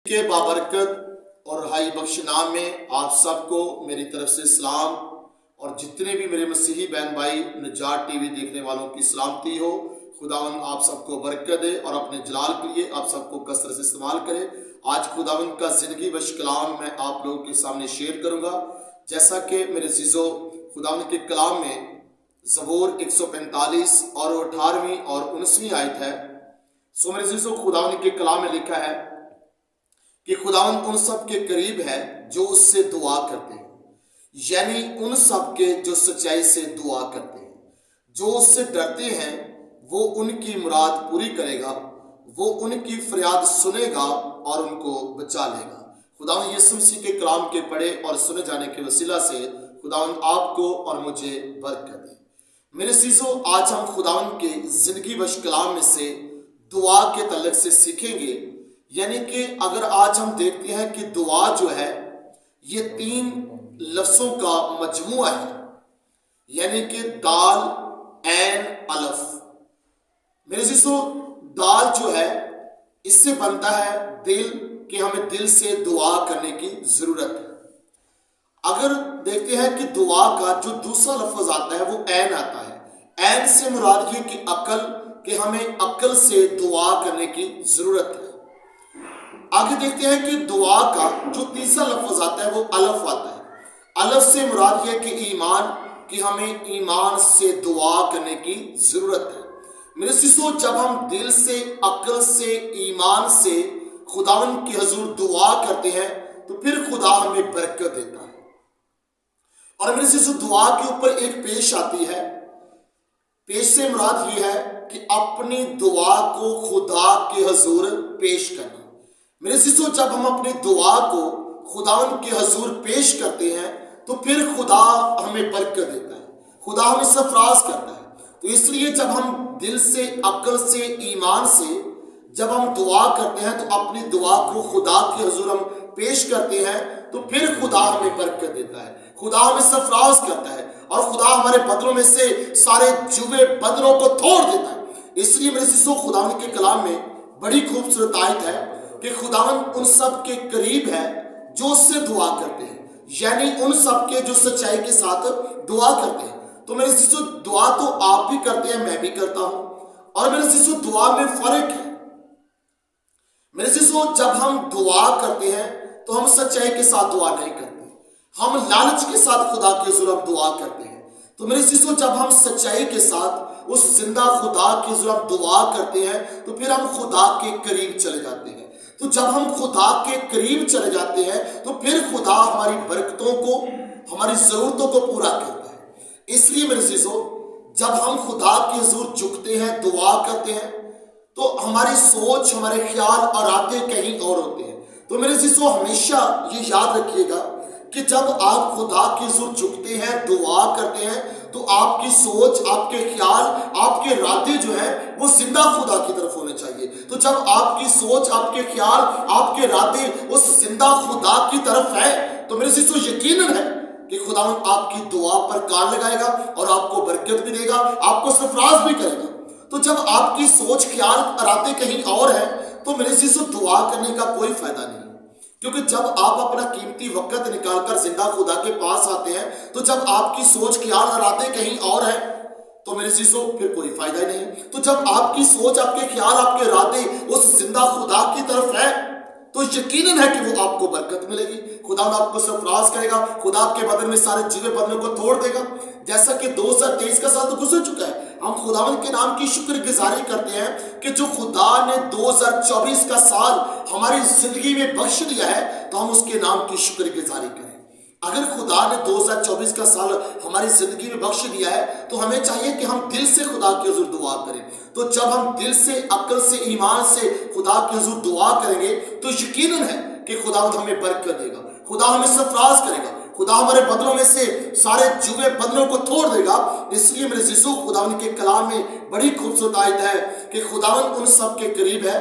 کے بابرکت اور رہائی بخش نام میں آپ سب کو میری طرف سے سلام، اور جتنے بھی میرے مسیحی بہن بھائی نجات ٹی وی دیکھنے والوں کی سلامتی ہو۔ خداوند آپ سب کو برکت دے اور اپنے جلال کے لیے آپ سب کو کثرت سے استعمال کرے۔ آج خداوند کا زندگی بخش کلام میں آپ لوگوں کے سامنے شیئر کروں گا۔ جیسا کہ میرے عزیزو خداوند کے کلام میں زبور 145 اور 18ویں اور 19ویں آیت ہے۔ سو میرے عزیزو خداوند کے کلام میں لکھا ہے کہ خداوند ان سب کے قریب ہے جو اس سے دعا کرتے ہیں، یعنی ان سب کے جو سچائی سے دعا کرتے ہیں، جو اس سے ڈرتے ہیں وہ ان کی مراد پوری کرے گا، وہ ان کی فریاد سنے گا اور ان کو بچا لے گا۔ خداوند یسوع مسیح کے کلام کے پڑھے اور سنے جانے کے وسیلہ سے خداوند آپ کو اور مجھے برکت دے۔ میرے عزیزو آج ہم خداوند کے زندگی بخش کلام میں سے دعا کے تعلق سے سیکھیں گے، یعنی کہ اگر آج ہم دیکھتے ہیں کہ دعا جو ہے یہ 3 لفظوں کا مجموعہ ہے، یعنی کہ دال عین الف۔ میرے عزیزو دال جو ہے اس سے بنتا ہے دل، کہ ہمیں دل سے دعا کرنے کی ضرورت ہے۔ اگر دیکھتے ہیں کہ دعا کا جو دوسرا لفظ آتا ہے وہ عین آتا ہے۔ عین سے مراد یہ کہ عقل، کہ ہمیں عقل سے دعا کرنے کی ضرورت ہے۔ آگے دیکھتے ہیں کہ دعا کا جو تیسرا لفظ آتا ہے وہ الف آتا ہے۔ الف سے مراد یہ کہ ایمان، کہ ہمیں ایمان سے دعا کرنے کی ضرورت ہے۔ میرے عزیزو جب ہم دل سے، عقل سے، ایمان سے خداوند کے حضور دعا کرتے ہیں تو پھر خدا ہمیں برکت دیتا ہے۔ اور میرے عزیزو دعا کے اوپر ایک پیش آتی ہے۔ پیش سے مراد یہ ہے کہ اپنی دعا کو خدا کے حضور پیش کرنا۔ میرے عزیزو جب ہم اپنی دعا کو خداوند کے حضور پیش کرتے ہیں تو پھر خدا ہمیں برکت دیتا ہے، خدا ہمیں سرفراز کرتا ہے۔ تو اس لیے جب ہم دل سے، عقل سے، ایمان سے جب ہم دعا کرتے ہیں تو اپنی دعا کو خدا کے حضور ہم پیش کرتے ہیں تو پھر خدا ہمیں برکت دیتا ہے، خدا ہمیں سرفراز کرتا ہے، اور خدا ہمارے بدنوں میں سے سارے جوئے بدنوں کو توڑ دیتا ہے۔ اس لیے میرے عزیزو خداوند کے کلام میں بڑی خوبصورت آیت ہے کہ خداوند ان سب کے قریب ہے جو اس سے دعا کرتے ہیں، یعنی ان سب کے جو سچائی کے ساتھ دعا کرتے ہیں۔ تو میرے عزیزو دعا تو آپ بھی کرتے ہیں، میں بھی کرتا ہوں، اور میرے عزیزو دعا میں فرق ہے۔ میرے عزیزو جب ہم دعا کرتے ہیں تو ہم سچائی کے ساتھ دعا نہیں کرتے، ہم لالچ کے ساتھ خدا کے حضور ہم دعا کرتے ہیں۔ تو میرے عزیزو جب ہم سچائی کے ساتھ اس زندہ خدا کے حضور ہم دعا کرتے ہیں تو پھر ہم خدا کے قریب چلے جاتے ہیں۔ تو جب ہم خدا کے قریب چلے جاتے ہیں تو پھر خدا ہماری برکتوں کو، ہماری ضرورتوں کو پورا کرتا ہے۔ اس لیے میرے عزیزو جب ہم خدا کے حضور جھکتے ہیں، دعا کرتے ہیں، تو ہماری سوچ، ہمارے خیال اور ارادے کہیں اور ہوتے ہیں۔ تو میرے عزیزو ہمیشہ یہ یاد رکھیے گا کہ جب آپ خدا کے حضور جھکتے ہیں، دعا کرتے ہیں، تو آپ کی سوچ، آپ کے خیال، آپ کے ارادے جو ہیں وہ زندہ خدا کی طرف ہونے چاہیے۔ تو جب آپ کی سوچ، آپ کے خیال، آپ کے ارادے اس زندہ خدا کی طرف ہے تو میرے عزیزو یقیناً ہے کہ خداوند آپ کی دعا پر کان لگائے گا اور آپ کو برکت بھی دے گا، آپ کو سرفراز بھی کرے گا۔ تو جب آپ کی سوچ، خیال، ارادے کہیں اور ہیں تو میرے عزیزو دعا کرنے کا کوئی فائدہ نہیں، کیونکہ جب آپ اپنا قیمتی وقت نکال کر زندہ خدا کے پاس آتے ہیں تو جب آپ کی سوچ، خیال، ارادے کہیں اور ہیں تو میرے عزیزو پھر کوئی فائدہ ہی نہیں۔ تو جب آپ کی سوچ، آپ کے خیال، آپ کے ارادے اس زندہ خدا کی طرف ہے تو یقیناً ہے کہ وہ آپ کو برکت ملے گی، خدا آپ کو سرفراز کرے گا، خدا آپ کے بدن میں سارے جیوے بدنوں کو توڑ دے گا۔ جیسا کہ 2023 کا سال تو گزر چکا ہے، ہم خداوند کے نام کی شکر گزاری کرتے ہیں کہ جو خدا نے 2024 کا سال ہماری زندگی میں بخش دیا ہے تو ہم اس کے نام کی شکر گزاری کریں۔ اگر خدا نے 2024 کا سال ہماری زندگی میں بخش دیا ہے تو ہمیں چاہیے کہ ہم دل سے خدا کے حضور دعا کریں۔ تو جب ہم دل سے، عقل سے، ایمان سے خدا کے حضور دعا کریں گے تو یقیناً ہے کہ خدا ہمیں برکت دے گا، خدا ہمیں سرفراز کرے گا، خدا ہمارے بدنوں میں سے سارے جوئے بدنوں کو توڑ دے گا۔ اس لیے میرے عزیزو خداوند کے کلام میں بڑی خوبصورت آیت ہے کہ خداوند ان سب کے قریب ہے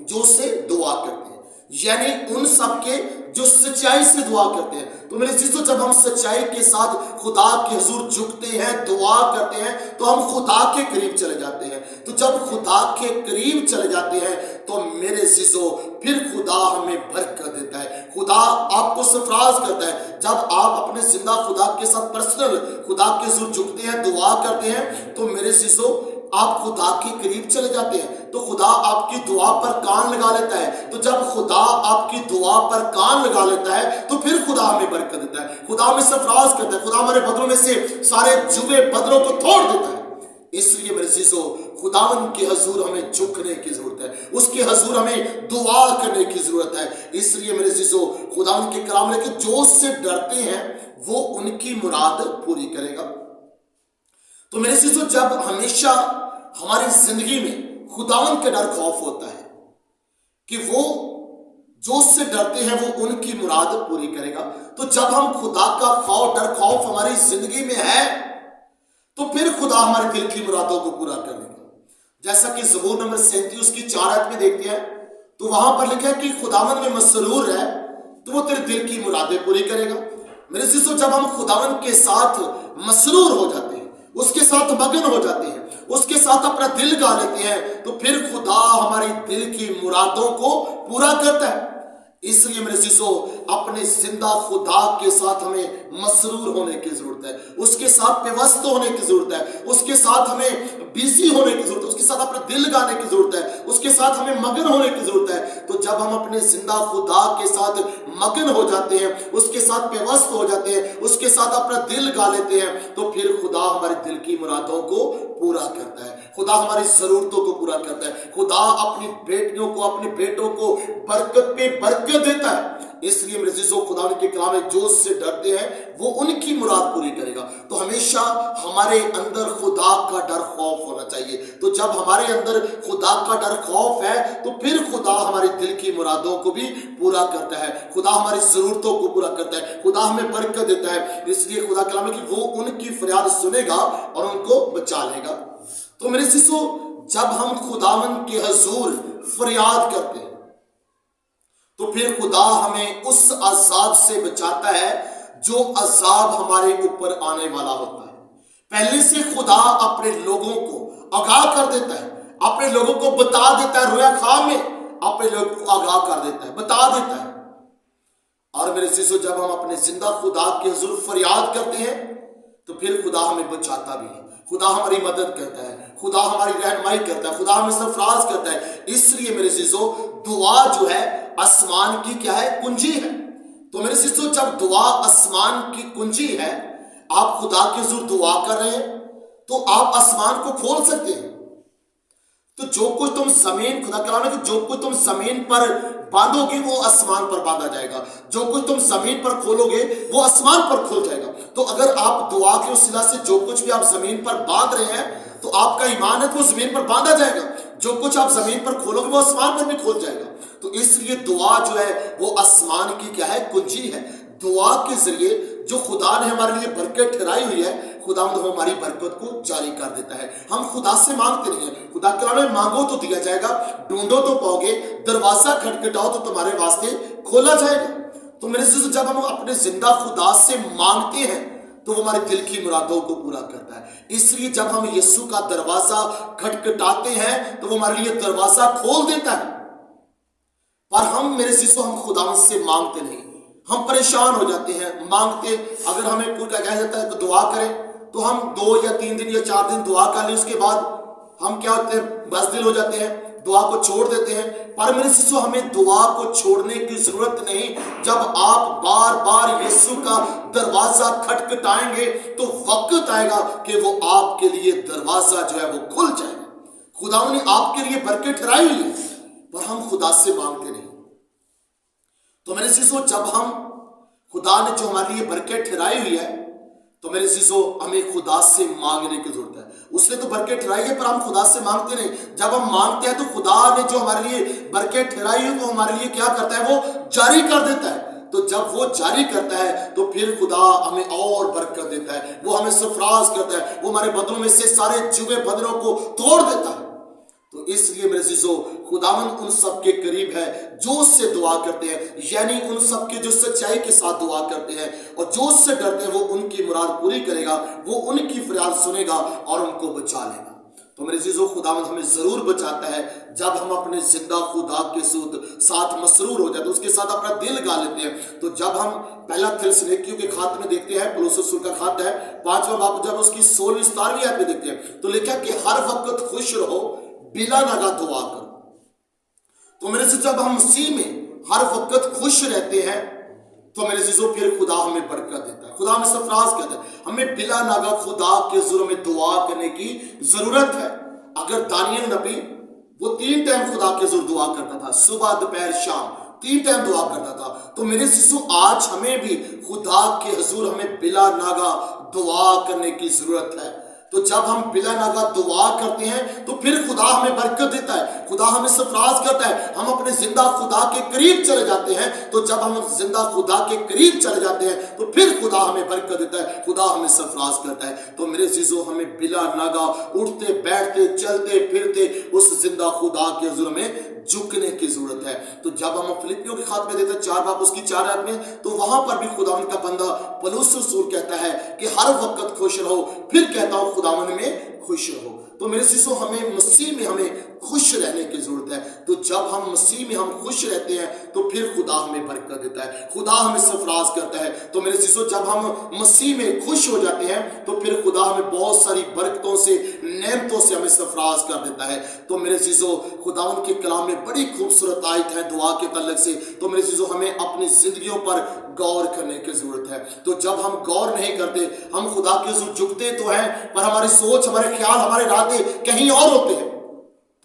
جو اس سے دعا کرتے ہیں، یعنی ان سب کے جو سچائی سے دعا کرتے ہیں۔ تو میرے عزیزو جب ہم سچائی کے ساتھ خدا کے حضور جھکتے ہیں، دعا کرتے ہیں تو ہم خدا کے قریب چلے جاتے ہیں۔ تو جب خدا کے قریب چلے جاتے ہیں تو میرے عزیزو پھر خدا खुदा हमें बरकत देता है, खुदा आपको सरफराज करता है। जब आप अपने जिंदा खुदा के साथ पर्सनल खुदा के हुजूर झुकते हैं, दुआ करते हैं, तो मेरे चीजों आप खुदा के करीब चले जाते हैं, तो खुदा आपकी दुआ पर कान लगा लेता है। तो जब खुदा आपकी दुआ पर कान लगा लेता है तो फिर खुदा हमें बरकत देता है, खुदा हमें सरफराज करता है, खुदा हमारे बदलों में से सारे जुए बदलों को तोड़ देता है। इसलिए मेरे चीजों खुदावन के हजूर हमें झुकने की जरूरत है, उसके हजूर हमें दुआ करने की जरूरत है। इसलिए मेरे चीजों खुदावन के कलाम में कि जो उससे डरते हैं वो उनकी मुराद पूरी करेगा। तो मेरे चीजों जब हमेशा हमारी जिंदगी में खुदावन का डर खौफ होता है कि वो जो उससे डरते हैं वो उनकी मुराद पूरी करेगा, तो जब हम खुदा का डर खौफ हमारी जिंदगी में है तो फिर खुदा हमारे दिल की मुरादों को पूरा कर देगा। जैसा कि ज़बूर नंबर 37 की 4 आयत में देखते हैं तो वहां पर लिखा है कि खुदावन में मसरूर है तो वो तेरे दिल की मुरादें पूरी करेगा। मेरे चीजों जब हम खुदावन के साथ मसरूर हो जाते हैं, उसके साथ मगन हो जाते हैं, उसके साथ अपना दिल गा लेते हैं, तो फिर खुदा हमारी दिल की मुरादों को पूरा करता है। इसलिए मेरे चीजों अपने जिंदा खुदा के साथ हमें मसरूर होने की जरूरत है, उसके साथ पेवस्त होने की जरूरत है, उसके साथ हमें बिजी होने की जरूरत है, उसके साथ अपना दिल गाने की जरूरत है, उसके साथ हमें मगन होने की जरूरत है। तो जब हम अपने जिंदा खुदा के साथ मगन हो जाते हैं, उसके साथ पेवस्त हो जाते हैं, उसके साथ अपना दिल गा लेते हैं, तो फिर खुदा हमारे दिल की मुरादों को पूरा करता है, खुदा हमारी जरूरतों को पूरा करता है, खुदा अपनी बेटियों को अपने बेटों को बरकत पे बरकत देता है। इसलिए मेरे चीजों खुदा के कलाम में जो उससे डरते हैं वो उनकी मुराद पूरी करेगा। तो हमेशा हमारे अंदर खुदा का डर खौफ होना चाहिए। तो जब हमारे अंदर खुदा का डर खौफ है तो फिर खुदा हमारे दिल की मुरादों को भी पूरा करता है, खुदा हमारी जरूरतों को पूरा करता है, खुदा हमें बरकत देता है। इसलिए खुदा कलाम है कि वो उनकी फरियाद सुनेगा और उनको बचा लेगा। तो मेरे चीजों जब हम खुदावन के हजूर फरियाद करते हैं तो फिर खुदा हमें उस अजाब से बचाता है जो अजाब हमारे ऊपर आने वाला होता है। पहले से खुदा अपने लोगों को आगाह कर देता है, अपने लोगों को बता देता है, रोया खां में अपने लोगों को आगाह कर देता है, बता देता है। और मेरे चीजों जब हम अपने जिंदा खुदा के हुजूर फरियाद करते हैं तो फिर खुदा हमें बचाता भी है, खुदा हमारी मदद करता है, खुदा हमारी रहनुमाई करता है, खुदा हमें सरफराज करता है। इसलिए मेरे चीजों दुआ जो है आसमान की क्या है, कुंजी है। तो मेरे चीजों जब दुआ आसमान की कुंजी है, आप खुदा के हुजूर दुआ कर रहे हैं तो आप आसमान को खोल सकते हैं। तो जो कुछ तुम जमीन, खुदा कलाम है कि जो कुछ तुम जमीन पर बांधोगे वो आसमान पर बांधा जाएगा, जो कुछ तुम जमीन पर खोलोगे वो आसमान पर खुल जाएगा। तो अगर आप दुआ के उस से जो कुछ भी आप जमीन पर बांध रहे हैं तो आपका ईमान है तो वो जमीन पर बांधा जाएगा, जो कुछ आप जमीन पर खोलोगे वो आसमान पर भी खोल जाएगा। तो इसलिए दुआ जो है वो आसमान की क्या है, कुंजी है। दुआ के जरिए जो खुदा ने हमारे लिए बरकत ठहराई हुई है, खुदा हमारी बरकत को जारी कर देता है। हम खुदा से मांगते नहीं है, खुदा कलाम में मांगो तो दिया जाएगा, ढूंढो तो पाओगे, दरवाजा खटखटाओ तो तुम्हारे वास्ते खोला जाएगा। तो मेरे से जब हम अपने जिंदा खुदा से मांगते हैं तो वो हमारे दिल की मुरादों को पूरा करता है। इसलिए जब हम यीशु का दरवाजा खटखटाते हैं तो वो हमारे लिए दरवाजा खोल देता है। पर हम मेरे शिशु हम खुदा से मांगते नहीं, हम परेशान हो जाते हैं मांगते। अगर हमें कोई कह जाता है तो दुआ करें तो हम 2 या 3 दिन या 4 दिन दुआ कर लें, उसके बाद हम क्या होते हैं, बज़दिल हो जाते हैं, दुआ को छोड़ देते हैं। पर मेरे शिशु हमें दुआ को छोड़ने की जरूरत नहीं। जब आप बार बार यीशु का दरवाजा खटखटाएंगे तो वक्त आएगा कि वो आपके लिए दरवाजा जो है वो खुल जाएगा। खुदा ने आपके लिए बरकत ठहराई हुई है पर हम खुदा से मांगते नहीं। तो मेरे शिशु जब हम खुदा ने जो हमारे लिए बरकत ठहराई हुई है तो मेरे शिशु हमें खुदा से मांगने की जरूरत है। उसने तो बरकत ठहराई है पर हम खुदा से मांगते नहीं। जब हम मांगते हैं तो खुदा ने जो हमारे लिए बरकत ठहराई है वो हमारे लिए क्या करता है, वो जारी कर देता है। तो जब वो जारी करता है तो फिर खुदा हमें और बरकत देता है, वो हमें सरफराज करता है, वो हमारे बदलों में से सारे जुए बदलों को तोड़ देता है। तो इसलिए मेरे अजीजों खुदावन उन सब के करीब है जो उससे दुआ करते हैं, यानी उन सब के जो सच्चाई के साथ दुआ करते हैं और जो उससे डरते हैं वो उनकी मुराद पूरी करेगा, वो उनकी फरियाद सुनेगा और उनको बचा लेगा। तो तो मेरे अजीजों, खुदावंद हमें जरूर बचाता है जब हम अपने जिंदा खुदा के साथ मसरूर हो जाते हैं, उसके साथ अपना दिल गा लेते हैं। तो जब हम पहला थिस्सलुनीकियों के खात में देखते हैं, पौलुस रसूल का खात है 5वां बाब, जब उसकी 16वीं-17वीं आयत में देखते हैं तो लिखा कि हर वक्त खुश रहो, बिला नागा दुआ करो। तो मेरे से जब हम मसीह में हर वक्त खुश रहते हैं तो मेरे अजीजों फिर खुदा हमें बरकत देता है, खुदा हमें सरफराज करता है। हमें बिला नागा खुदा के हुजूर में दुआ करने की जरूरत है। अगर दानियल नबी वो 3 टाइम खुदा के हुजूर दुआ करता था, सुबह दोपहर शाम 3 टाइम दुआ करता था, तो मेरे अजीजों आज हमें भी खुदा के हुजूर हमें बिला नागा दुआ करने की जरूरत है। तो जब हम बिला नागा दुआ करते हैं तो फिर खुदा हमें बरकत देता है, खुदा हमें सरफराज करता है, हम अपने जिंदा खुदा के करीब चले जाते हैं। तो जब हम जिंदा खुदा के करीब चले जाते हैं तो फिर खुदा हमें बरकत देता है, खुदा हमें सरफराज करता है। तो मेरे अजीजों, हमें बिला नागा उठते बैठते चलते फिरते उस जिंदा खुदा के हुजूर में झुकने की जरूरत है। तो जब हम फिलिपियों के खात में देते हैं 4 बाब उसकी 4 आयत में, तो वहां पर भी खुदावंद का बंदा पौलुस रसूल कहता है कि हर वक्त खुश रहो, फिर कहता हूं खुदावंद में खुश रहो। तो मेरे अजीजों, हमें मसीह में हमें खुश रहने की जरूरत है। तो जब हम मसीह में हम खुश रहते हैं तो फिर खुदा हमें बरकत देता है, खुदा हमें सरफराज करता है। तो मेरे अजीजों, जब हम मसीह में खुश हो जाते हैं तो फिर खुदा हमें बहुत सारी बरकतों से, नेमतों से हमें सरफराज कर देता है। तो मेरे अजीजों, खुदावंद के कलाम में बड़ी खूबसूरत आयत है दुआ के तल्लक से। तो मेरे अजीजों, हमें अपनी जिंदगियों पर गौर करने की जरूरत है। तो जब हम गौर नहीं करते, हम खुदा के हुजूर झुकते तो हैं पर हमारी सोच, हमारे ख्याल, हमारे इरादे कहीं और होते हैं।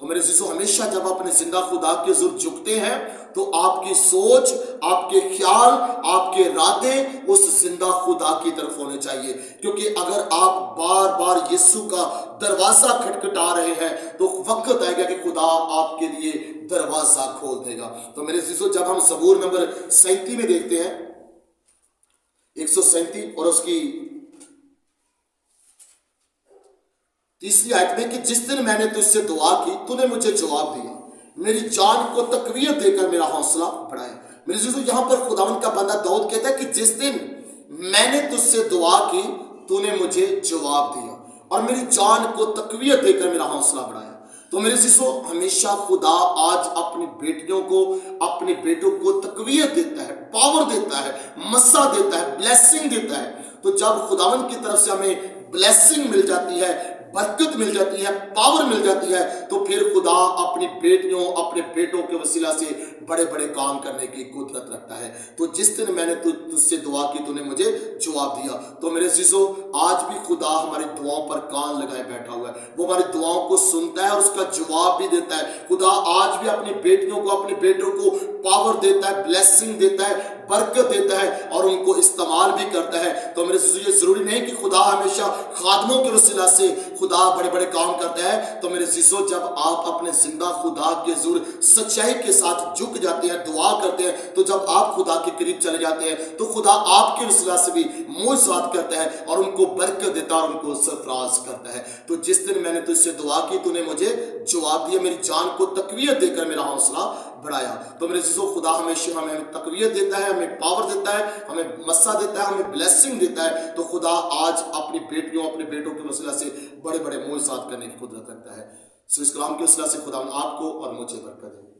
तो मेरे अजीजों, हमेशा जब अपने जिंदा खुदा के हुजूर झुकते हैं तो आपकी सोच, आपके ख्याल, आपके इरादे उस जिंदा खुदा की तरफ होने चाहिए। क्योंकि अगर आप बार बार यीशु का दरवाजा खटखटा रहे हैं तो वक्त आएगा कि खुदा आपके लिए दरवाजा खोल देगा। तो मेरे अजीजों, जब हम ज़बूर नंबर 37 में देखते हैं 137 और उसकी 3री आयत में कि जिस दिन मैंने तुझसे दुआ की तूने मुझे जवाब दिया, मेरी जान को तकवीयत देकर मेरा हौसला बढ़ाया। मेरे अजीजों, यहाँ पर खुदावंद का बंदा दाऊद कहता है कि जिस दिन मैंने तुझसे दुआ की तूने मुझे जवाब दिया और मेरी जान को तकवीयत देकर मेरा हौसला बढ़ाया। तो मेरे अजीजों, हमेशा खुदा आज अपनी बेटियों को, अपने बेटों को तकवीयत देता है, पावर देता है, मस्सा देता है, ब्लेसिंग देता है। तो जब खुदावंद की तरफ से हमें ब्लेसिंग मिल जाती है, बरकत मिल जाती है, पावर मिल जाती है, तो फिर खुदा अपनी बेटियों, अपने बेटों के वसीला से बड़े बड़े काम करने की कुदरत रखता है। तो जिस दिन मैंने तुझसे दुआ की तूने मुझे जवाब दिया। तो मेरे अजीजों, आज भी खुदा हमारी दुआओं पर कान लगाए बैठा हुआ है, वो हमारी दुआओं को सुनता है और उसका जवाब भी देता है। खुदा आज भी अपनी बेटियों को, अपने बेटों को पावर देता है, ब्लेसिंग देता है, बरकत देता है और उनको इस्तेमाल भी करता है। तो मेरे अजीजों, ये जरूरी नहीं कि खुदा हमेशा खादमों के वसीला से खुदा बड़े बड़े काम करता है। तो मेरे अजीजों, जब आप अपने जिंदा खुदा के हुजूर सच्चाई के साथ झुक जाते हैं, दुआ करते हैं, तो जब आप खुदा के करीब चले जाते हैं तो खुदा आपके वसीला से भी मोजज़ात करता है और उनको बरकत देता है और उनको सरफराज करता है। तो जिस दिन मैंने तुझसे दुआ की तूने मुझे जवाब दिया, मेरी जान को तकवीयत देकर मेरा हौसला बढ़ाया। तो मेरे अजीजों, खुदा हमेशा हमें तकवीयत देता है, हमें पावर देता है, हमें मस्सा देता है, हमें ब्लेसिंग देता है। तो खुदा आज अपनी बेटियों, अपने बेटों के वसीला से बड़े बड़े मोजज़ात करने की कुदरत रखता है। सो इस कलाम के वसीला से खुदा आपको और मुझे बरकत दे।